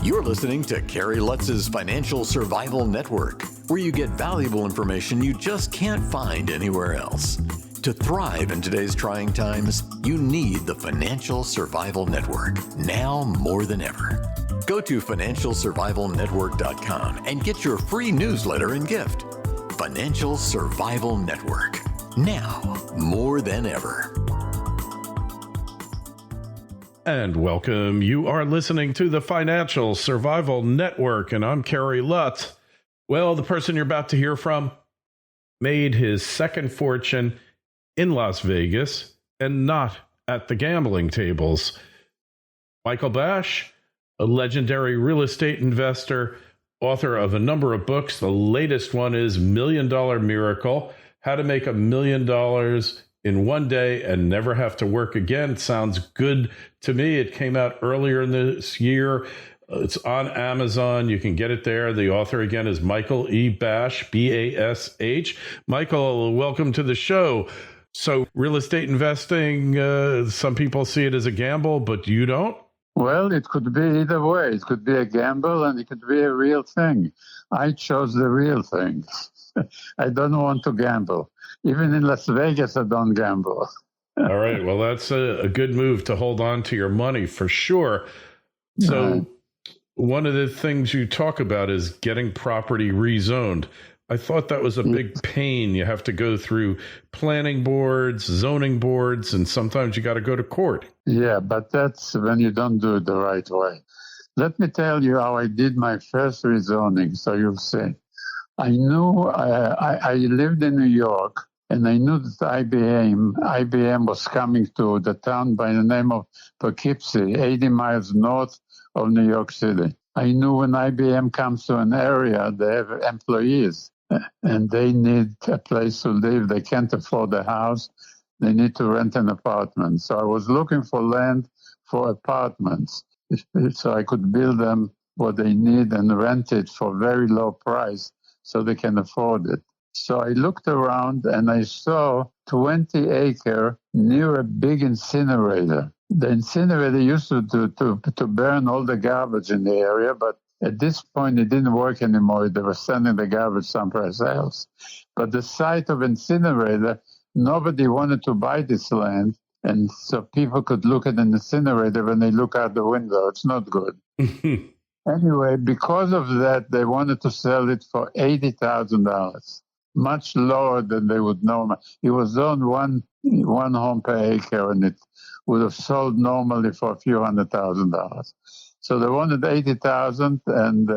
You're listening to Kerry Lutz's Financial Survival Network, where you get valuable information you just can't find anywhere else. To thrive in today's trying times, you need the Financial Survival Network, now more than ever. Go to financialsurvivalnetwork.com and get your free newsletter and gift. Financial Survival Network, now more than ever. And welcome. You are listening to the Financial Survival Network, and I'm Kerry Lutz. Well, the person you're about to hear from made his second fortune in Las Vegas and not at the gambling tables. Michael Bash, a legendary real estate investor, author of a number of books. The latest one is $1 Million Miracle, How to Make $1 Million in One Day and Never Have to Work Again. Sounds good to me. It came out earlier in this year. It's on Amazon. You can get it there. The author, again, is Michael E. Bash, B-A-S-H. Michael, welcome to the show. So real estate investing, some people see it as a gamble, but you don't? Well, it could be either way. It could be a gamble and it could be a real thing. I chose the real thing. I don't want to gamble. Even in Las Vegas, I don't gamble. All right. Well, that's a good move to hold on to your money for sure. So one of the things you talk about is getting property rezoned. I thought that was a big pain. You have to go through planning boards, zoning boards, and sometimes you got to go to court. Yeah, but that's when you don't do it the right way. Let me tell you how I did my first rezoning, so you'll see. I knew I lived in New York, and I knew that IBM was coming to the town by the name of Poughkeepsie, 80 miles north of New York City. I knew when IBM comes to an area, they have employees, and they need a place to live. They can't afford a house. They need to rent an apartment. So I was looking for land for apartments so I could build them what they need and rent it for very low price so they can afford it. So I looked around and I saw 20 acre near a big incinerator. The incinerator used to burn all the garbage in the area, but at this point it didn't work anymore. They were sending the garbage someplace else. But the site of incinerator, nobody wanted to buy this land, and so people could look at an incinerator when they look out the window. It's not good. Anyway, because of that, they wanted to sell it for $80,000, much lower than they would normally. It was on one home per acre, and it would have sold normally for a few $100,000. So they wanted $80,000, and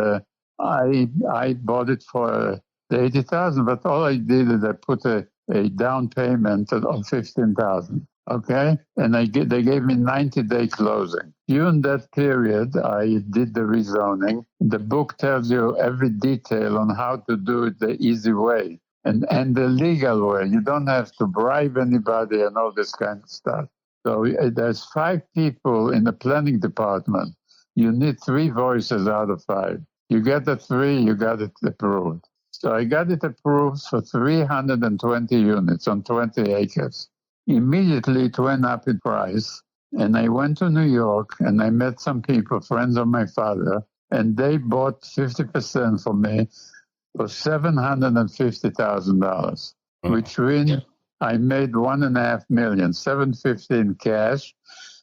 I bought it for the $80,000. But all I did is I put a down payment of $15,000. Okay, and they gave me 90-day closing. During that period, I did the rezoning. The book tells you every detail on how to do it the easy way and the legal way. You don't have to bribe anybody and all this kind of stuff. So there's 5 people in the planning department. You need 3 voices out of 5. You get the 3, you got it approved. So I got it approved for 320 units on 20 acres. Immediately it went up in price, and I went to New York and I met some people, friends of my father, and they bought 50% for me for $750,000, which means I made $1.5 million, $750 in cash,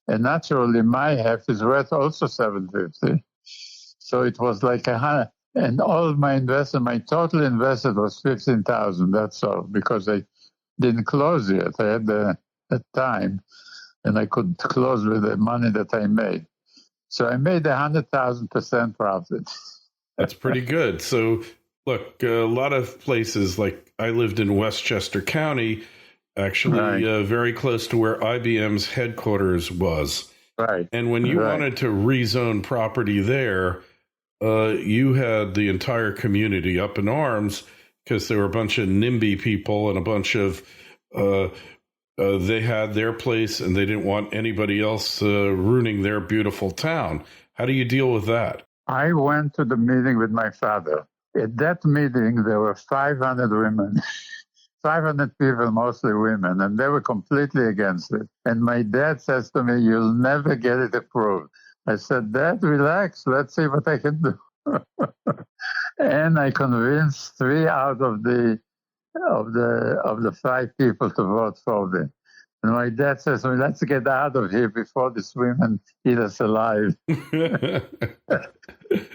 and naturally my half is worth also $750. So it was like $100,000, and all of my investment, my total investment was $15,000. That's all, because I didn't close yet. I had the time, and I could close with the money that I made. So I made 100,000% profit. That's pretty good. So, look, a lot of places, like I lived in Westchester County, actually very close to where IBM's headquarters was. Right. And when you wanted to rezone property there, you had the entire community up in arms, because there were a bunch of NIMBY people and a bunch of, they had their place and they didn't want anybody else ruining their beautiful town. How do you deal with that? I went to the meeting with my father. At that meeting, there were 500 women, 500 people, mostly women, and they were completely against it. And my dad says to me, "You'll never get it approved." I said, Dad, relax. Let's see what I can do. And I convinced 3 out of the 5 people to vote for me. And my dad says, well, let's get out of here before this women eat us alive.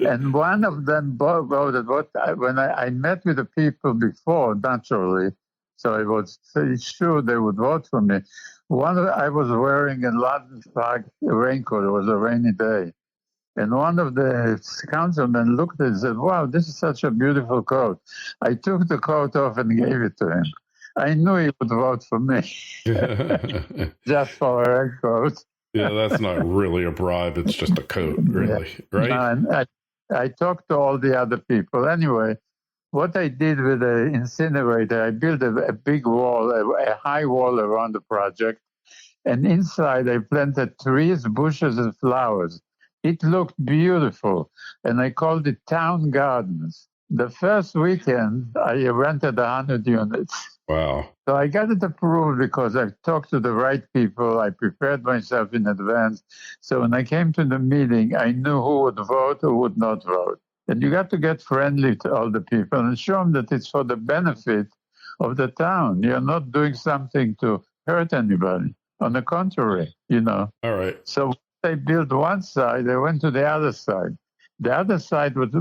And one of them voted. When I met with the people before, naturally, so I was sure they would vote for me. I was wearing a London flag raincoat. It was a rainy day. And one of the councilmen looked at it and said, wow, this is such a beautiful coat. I took the coat off and gave it to him. I knew he would vote for me just for a raincoat. Yeah, that's not really a bribe. It's just a coat, really, right? And I talked to all the other people. Anyway, what I did with the incinerator, I built a big wall, a high wall around the project. And inside I planted trees, bushes, and flowers. It looked beautiful. And I called it Town Gardens. The first weekend, I rented 100 units. Wow. So I got it approved because I talked to the right people. I prepared myself in advance. So when I came to the meeting, I knew who would vote, who would not vote. And you got to get friendly to all the people and show them that it's for the benefit of the town. You're not doing something to hurt anybody. On the contrary, All right. So they built one side, they went to the other side. The other side was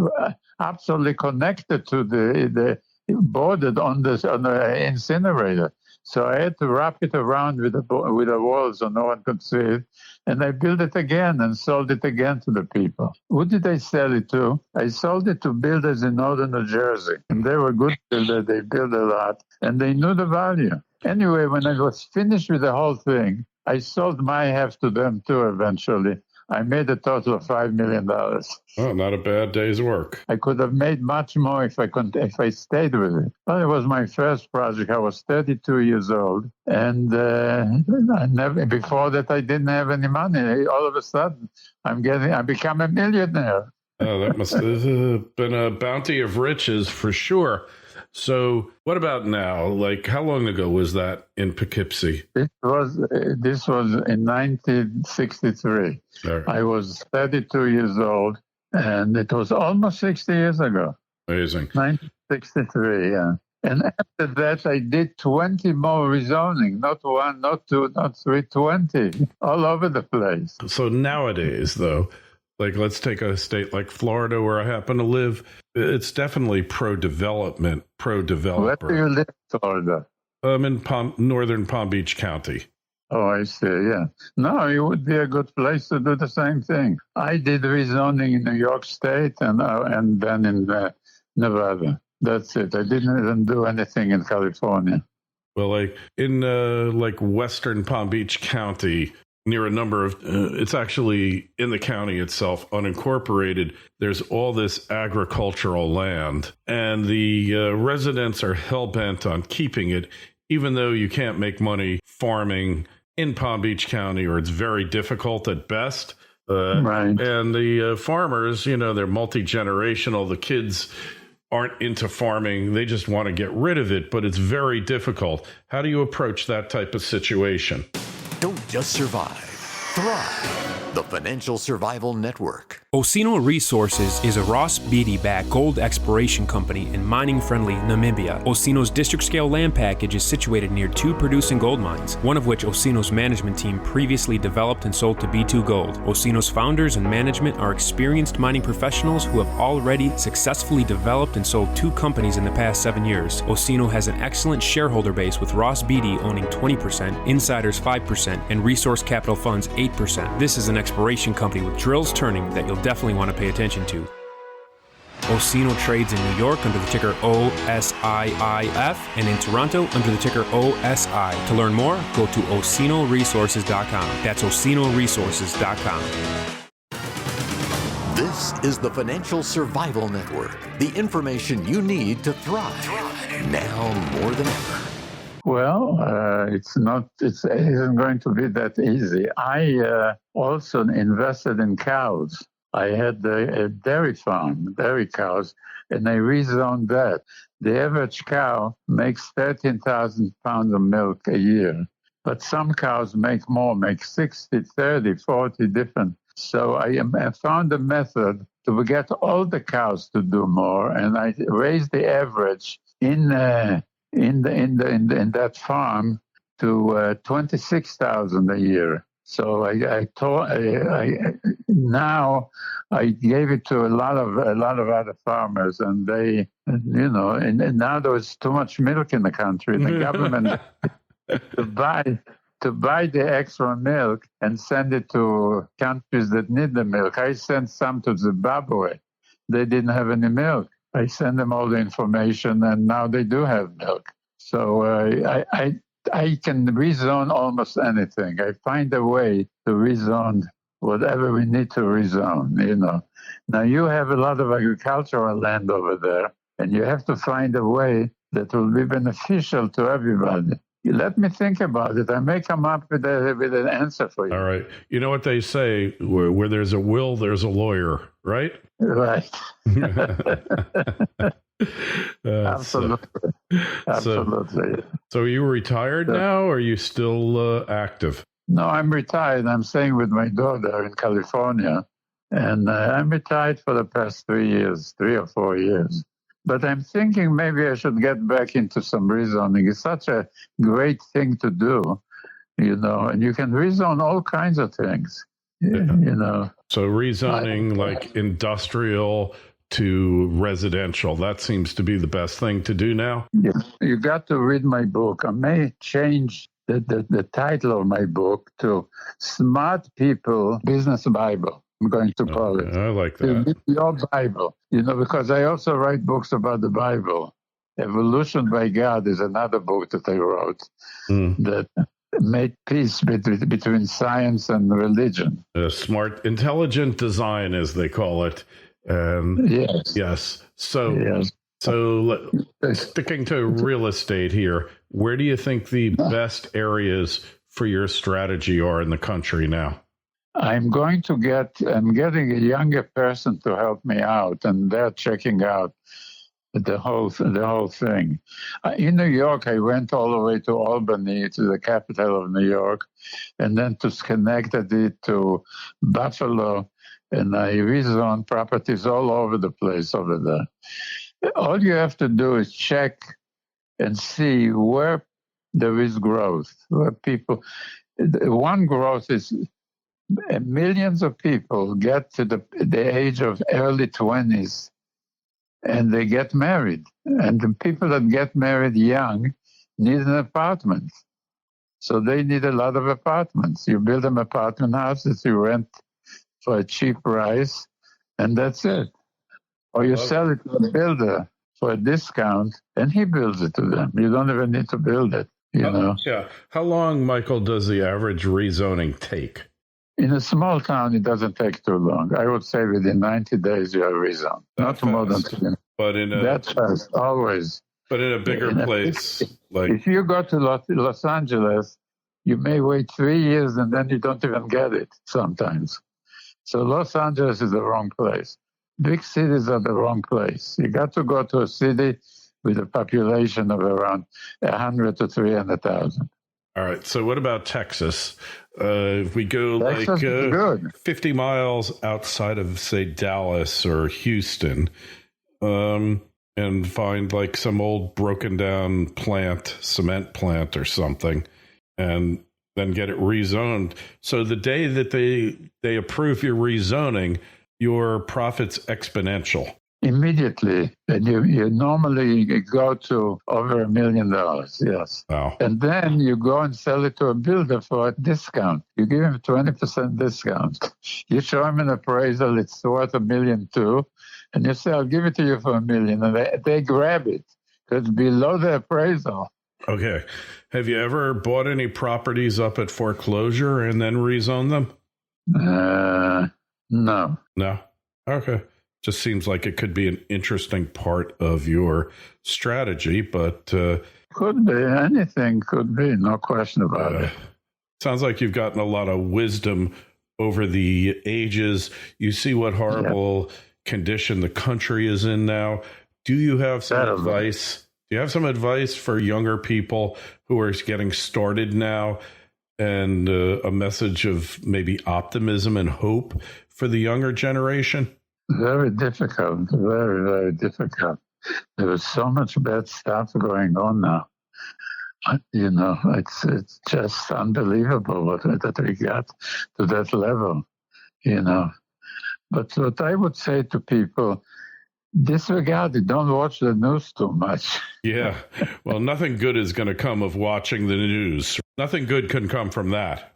absolutely connected to the bordered on the incinerator. So I had to wrap it around with a wall so no one could see it. And I built it again and sold it again to the people. Who did I sell it to? I sold it to builders in northern New Jersey. And they were good builders. They built a lot. And they knew the value. Anyway, when I was finished with the whole thing, I sold my half to them too eventually. I made a total of $5 million. Oh, not a bad day's work. I could have made much more if I stayed with it. But it was my first project. I was 32 years old, and before that I didn't have any money. All of a sudden, I become a millionaire. Oh, that must have been a bounty of riches for sure. So what about now? Like, how long ago was that in Poughkeepsie? This was in 1963. Right. I was 32 years old, and it was almost 60 years ago. Amazing. 1963, yeah. And after that, I did 20 more rezoning, not 1, not 2, not 3, 20, all over the place. So nowadays, though, like, let's take a state like Florida, where I happen to live. It's definitely pro-development, pro-developer. Where do you live, Florida? I'm in northern Palm Beach County. Oh, I see, yeah. No, it would be a good place to do the same thing. I did rezoning in New York State and then in Nevada. That's it. I didn't even do anything in California. Well, like in western Palm Beach County, near a number of, it's actually in the county itself, unincorporated. There's all this agricultural land, and the residents are hell-bent on keeping it, even though you can't make money farming in Palm Beach County, or it's very difficult at best. Right. And the farmers, they're multi-generational. The kids aren't into farming. They just want to get rid of it, but it's very difficult. How do you approach that type of situation? Don't just survive, thrive. The Financial Survival Network. Osino Resources is a Ross Beatty-backed gold exploration company in mining-friendly Namibia. Osino's district-scale land package is situated near 2 producing gold mines, one of which Osino's management team previously developed and sold to B2 Gold. Osino's founders and management are experienced mining professionals who have already successfully developed and sold 2 companies in the past 7 years. Osino has an excellent shareholder base, with Ross Beatty owning 20%, insiders 5%, and resource capital funds 8%. This is an exploration company with drills turning that you'll definitely want to pay attention to. Osino trades in New York under the ticker OSIIF and in Toronto under the ticker OSI. To learn more, go to osinoresources.com. That's osinoresources.com. This is the Financial Survival Network, the information you need to thrive now more than ever. Well, it isn't going to be that easy. I also invested in cows. I had a dairy farm, dairy cows, and I rezoned that. The average cow makes 13,000 pounds of milk a year, but some cows make more, make 60, 30, 40 different So I found a method to get all the cows to do more, and I raised the average in that farm to 26,000 a year. So now I gave it to a lot of other farmers, and they, and now there's too much milk in the country. The government to buy the extra milk and send it to countries that need the milk. I sent some to Zimbabwe. They didn't have any milk. I sent them all the information, and now they do have milk. So I can rezone almost anything. I find a way to rezone whatever we need to rezone, Now you have a lot of agricultural land over there, and you have to find a way that will be beneficial to everybody. Let me think about it. I may come up with an answer for you. All right. You know what they say, where there's a will, there's a lawyer, right? Right. Absolutely. Absolutely. So are you retired now, or are you still active? No, I'm retired. I'm staying with my daughter in California, and I'm retired for the past 3 or 4 years. But I'm thinking maybe I should get back into some rezoning. It's such a great thing to do, and you can rezone all kinds of things, So rezoning like industrial to residential, that seems to be the best thing to do now. Yeah. You got to read my book. I may change the title of my book to Smart People Business Bible. I'm going to call it. I like that. Your Bible, because I also write books about the Bible. Evolution by God is another book that I wrote that made peace between science and religion. Smart, intelligent design, as they call it. Yes. So sticking to real estate here, where do you think the best areas for your strategy are in the country now? I'm getting a younger person to help me out, and they're checking out the whole thing. In New York, I went all the way to Albany, to the capital of New York, and then to Schenectady, to Buffalo, and I rezoned properties all over the place over there. All you have to do is check and see where there is growth, where people. One growth is millions of people get to the age of early 20s and they get married. And the people that get married young need an apartment. So they need a lot of apartments. You build them apartment houses, you rent for a cheap price, and that's it. Or you sell it to a builder for a discount, and he builds it to them. You don't even need to build it, Yeah. How long, Michael, does the average rezoning take? In a small town, it doesn't take too long. I would say within 90 days, you are rezoned. Not more than 2 But that's fast, always. But in a bigger place, if you go to Los Angeles, you may wait 3 years and then you don't even get it sometimes. So Los Angeles is the wrong place. Big cities are the wrong place. You got to go to a city with a population of around 100 to 300,000. All right. So what about Texas? If we go Texas 50 miles outside of, say, Dallas or Houston, and find like some old broken down cement plant or something, and then get it rezoned. So the day that they approve your rezoning, your profit's exponential. Immediately. And you normally go to over $1 million, yes. Wow. And then you go and sell it to a builder for a discount. You give him a 20% discount. You show him an appraisal, it's worth $1 million too, and you say, I'll give it to you for $1 million. And they grab it because it's below the appraisal. Okay. Have you ever bought any properties up at foreclosure and then rezoned them? No. No? Okay. Just seems like it could be an interesting part of your strategy, but... could be. Anything could be. No question about it. Sounds like you've gotten a lot of wisdom over the ages. You see what horrible condition the country is in now. Do you have some advice? Do you have some advice for younger people who are getting started now? and a message of maybe optimism and hope for the younger generation? Very difficult, very, very difficult. There is so much bad stuff going on now. It's just unbelievable that we got to that level, But what I would say to people, disregard it. Don't watch the news too much. Yeah. Well, nothing good is going to come of watching the news. Nothing good can come from that.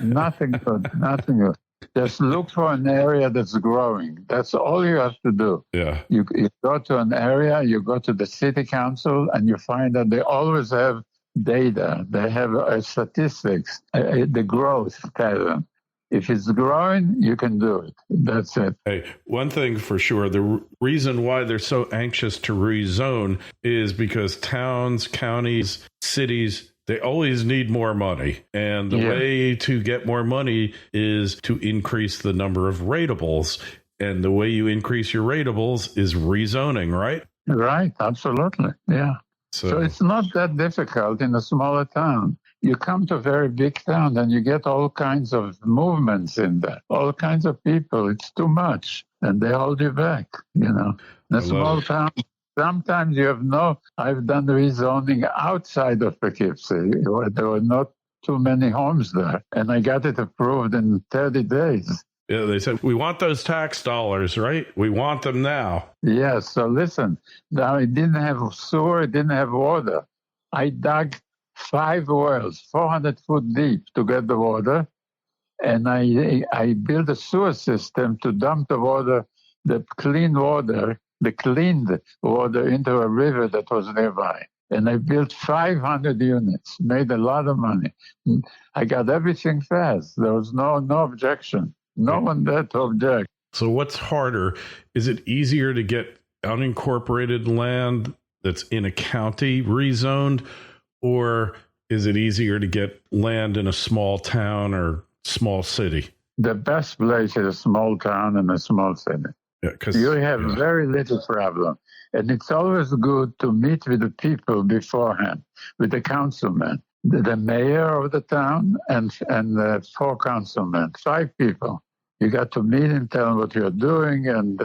Nothing good. Nothing good. Just look for an area that's growing. That's all you have to do. Yeah. You go to an area, you go to the city council, and you find that they always have data. They have statistics, the growth pattern. If it's growing, you can do it. That's it. Hey, one thing for sure, the reason why they're so anxious to rezone is because towns, counties, cities, they always need more money. And the way to get more money is to increase the number of ratables. And the way you increase your ratables is rezoning, right? Right. Absolutely. Yeah. So it's not that difficult in a smaller town. You come to a very big town and you get all kinds of movements in there, all kinds of people. It's too much and they hold you back, In a small town, sometimes you have I've done rezoning outside of Poughkeepsie. There were not too many homes there. And I got it approved in 30 days. Yeah, they said, we want those tax dollars, right? We want them now. Yes. So listen, now it didn't have sewer, it didn't have water. I dug 5 wells, 400 foot deep to get the water. And I built a sewer system to dump the water, the cleaned water into a river that was nearby. And I built 500 units, made a lot of money. I got everything fast. There was no objection. No one there to object. So what's harder? Is it easier to get unincorporated land that's in a county rezoned, or is it easier to get land in a small town or small city? The best place is a small town and a small city. Yeah, you have very little problem. And it's always good to meet with the people beforehand, with the councilman, the mayor of the town, and the 4 councilmen, 5 people. You got to meet and tell them what you're doing, and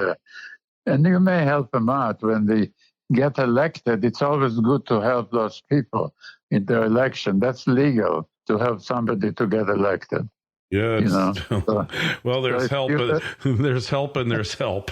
you may help them out when they get elected. It's always good to help those people in their election. That's legal to help somebody to get elected. Yeah. Well, there's help. There's help and there's help.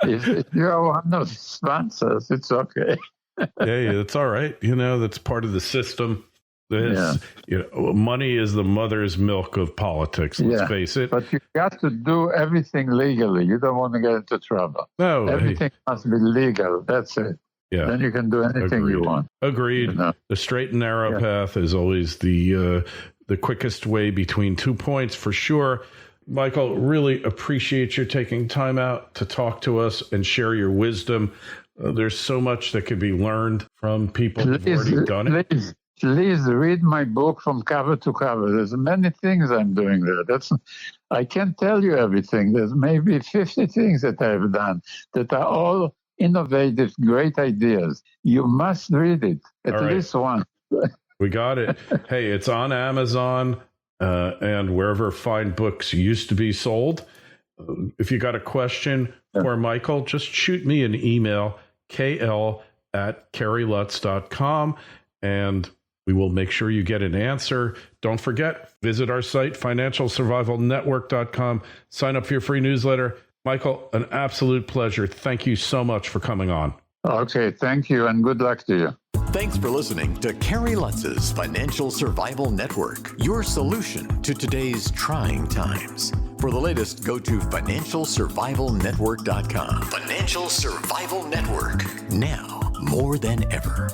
If you're one of the sponsors, it's okay. Yeah, it's all right. That's part of the system. Money is the mother's milk of politics. Let's face it. But you got to do everything legally. You don't want to get into trouble. No, everything must be legal. That's it. Yeah. Then you can do anything you want. Agreed. The straight and narrow path is always the quickest way between 2 points, for sure. Michael, really appreciate you taking time out to talk to us and share your wisdom. There's so much that could be learned from people who've already done it. Please read my book from cover to cover. There's many things I'm doing there. I can't tell you everything. There's maybe 50 things that I've done that are all innovative, great ideas. You must read it, at least once. We got it. Hey, it's on Amazon and wherever fine books used to be sold. If you got a question for Michael, just shoot me an email, kl@kerrylutz.com, and we will make sure you get an answer. Don't forget, visit our site, financialsurvivalnetwork.com. Sign up for your free newsletter. Michael, an absolute pleasure. Thank you so much for coming on. Okay, thank you, and good luck to you. Thanks for listening to Kerry Lutz's Financial Survival Network, your solution to today's trying times. For the latest, go to financialsurvivalnetwork.com. Financial Survival Network, now more than ever.